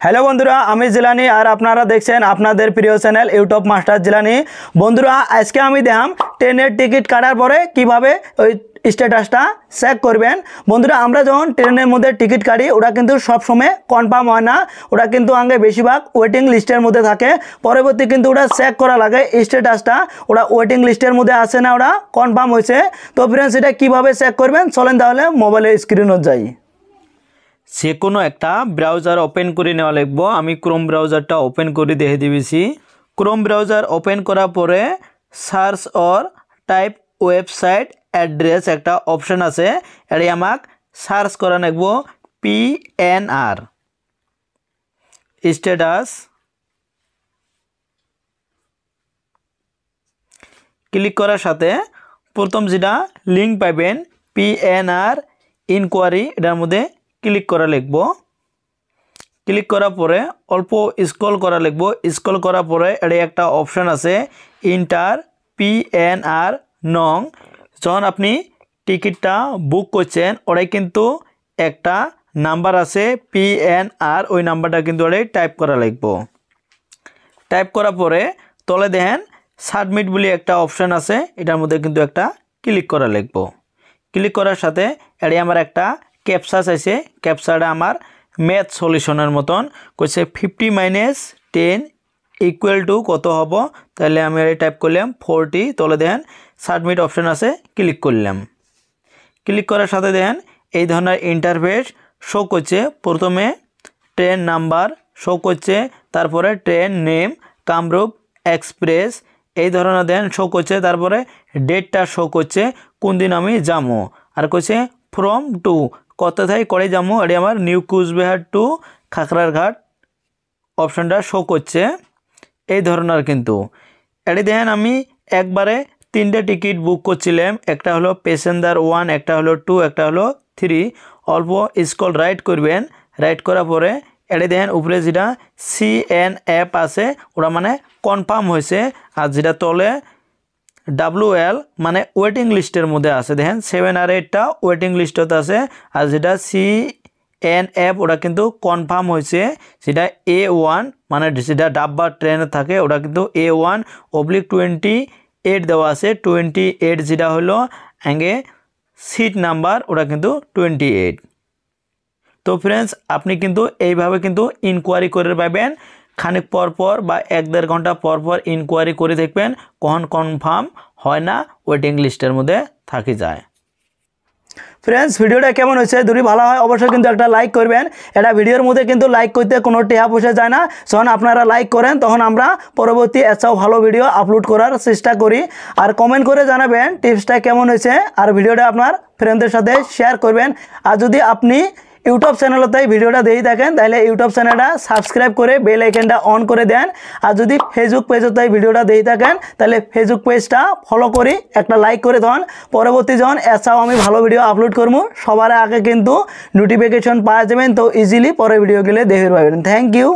Hello বন্ধুরা, আমি জিলানি আর আপনারা দেখছেন আপনাদের প্রিয় চ্যানেল ইউটিউব মাস্টার জিলানি। বন্ধুরা, আজকে আমি দেখাম ট্রেনের টিকিট কাটার পরে কিভাবে ওই স্ট্যাটাসটা চেক করবেন। বন্ধুরা, আমরা যখন ট্রেনের মধ্যে টিকিট কাটি ওটা কিন্তু সব সময় কনফার্ম হয় না, ওটা কিন্তু আগে বেশিরভাগ ওয়েটিং লিস্টের মধ্যে থাকে। পরবর্তী কিন্তু ওটা চেক করা লাগে স্ট্যাটাসটা ওটা ওয়েটিং লিস্টের মধ্যে আসে না, ওটা কনফার্ম হয়েছে। তো ফ্রেন্ডস, এটা কীভাবে চেক করবেন চলেন তাহলে মোবাইলের স্ক্রিনত যাই। যে কোনো একটা ব্রাউজার ওপেন করে নেওয়া লাগবো। আমি ক্রোম ব্রাউজারটা ওপেন করে দেখে দিয়েছি। ক্রোম ব্রাউজার ওপেন করার পরে search or type website address একটা অপশন আছে, এটি আমাক সার্চ করা লাগবো PNR স্ট্যাটাস। ক্লিক করার সাথে প্রথম যেটা লিঙ্ক পাবেন PNR ইনকোয়ারি, এটার মধ্যে ক্লিক করা লিখব। ক্লিক করার পরে অল্প স্ক্রল করা লিখব। স্ক্রল করার পরে এর একটা অপশন আছে ইন্টার PNR নং। যখন আপনি টিকিটটা বুক করছেন ওরাই কিন্তু একটা নাম্বার আছে PNR, ওই নাম্বারটা কিন্তু ওরাই টাইপ করা লিখব। টাইপ করার পরে তলে দেখেন সাবমিট বলে একটা অপশন আছে, এটার মধ্যে কিন্তু একটা ক্লিক করা লিখব। ক্লিক করার সাথে এর আমার একটা ক্যাপচা চাইছে, ক্যাপচাটা আমার ম্যাথ সলিউশনের মতন কইছে 50 - 10 = কত হব। তাহলে আমি এই টাইপ করলাম 40। তলে দেখেন সাবমিট অপশন আছে, ক্লিক করলাম। ক্লিক করার সাথে দেখেন এই ধরনের ইন্টারফেস শো করছে। প্রথমে ট্রেন নাম্বার শো করছে, তারপরে ট্রেন নেম কামরূপ এক্সপ্রেস এই ধরনের দেন শো করছে, তারপরে ডেটটা শো করছে কোন দিন আমি যাবো, আর কইছে ফ্রম টু কত থেকে করে যাবো। এটি আমার নিউ কুচবিহার টু খাকড়ারঘাট অপশনটা শো করছে এই ধরনের। কিন্তু এটি দেখেন আমি একবারে 3টে টিকিট বুক করছিলাম, একটা হলো প্যাসেঞ্জার 1, একটা হলো 2, একটা হলো 3। অল্প স্ক্রল রাইট করবেন, রাইট করার পরে এটি দেখেন উপরে যেটা CNF আছে ওটা মানে কনফার্ম হয়েছে, আর যেটা তলে WL মানে ওয়েটিং লিস্টের মধ্যে আছে। দেখেন 7 আর 8টা ওয়েটিং লিস্টতে আছে, আর যেটা CNF ওটা কিন্তু কনফার্ম হয়েছে। সেটা A1 মানে যেটা ডাব্বা ট্রেনে থাকে ওটা কিন্তু A1/28 দেওয়া আছে। 28 যেটা হলো আগে সিট নাম্বার ওটা কিন্তু 28। তো ফ্রেন্ডস, আপনি কিন্তু এইভাবে কিন্তু ইনকোয়ারি করে পাবেন। খানিক পর পর বা 1-1.5 ঘন্টা পর পর ইনকোয়ারি করে দেখবেন কখন কনফার্ম হয় না, ওয়েটিং লিস্টের মধ্যে থাকি যায়। ফ্রেন্ডস, ভিডিওটা কেমন হয়েছে যদি ভালো হয় অবশ্যই কিন্তু একটা লাইক করবেন। এটা ভিডিওর মধ্যে কিন্তু লাইক করতে কোনো টাকা পয়সা যায় না। যখন আপনারা লাইক করেন তখন আমরা পরবর্তী এছাড়াও ভালো ভিডিও আপলোড করার চেষ্টা করি। আর কমেন্ট করে জানাবেন টিপসটা কেমন হয়েছে, আর ভিডিওটা আপনার ফ্রেন্ডদের সাথে শেয়ার করবেন। আর যদি আপনি ইউটিউব চ্যানেলতে ভিডিওটা দিয়ে থাকেন তাহলে ইউটিউব চ্যানেলটা সাবস্ক্রাইব করে বেল আইকনটা অন করে দেন। আর যদি ফেসবুক পেজতে ভিডিওটা দিয়ে থাকেন তাহলে ফেসবুক পেজটা ফলো করি একটা লাইক করে দেন। পরবর্তী যখন এছাড়াও আমি ভালো ভিডিও আপলোড করবো সবার আগে কিন্তু নোটিফিকেশন পাওয়া যাবেন, তো ইজিলি পরে ভিডিওগুলো দেখে পাবেন। Thank you.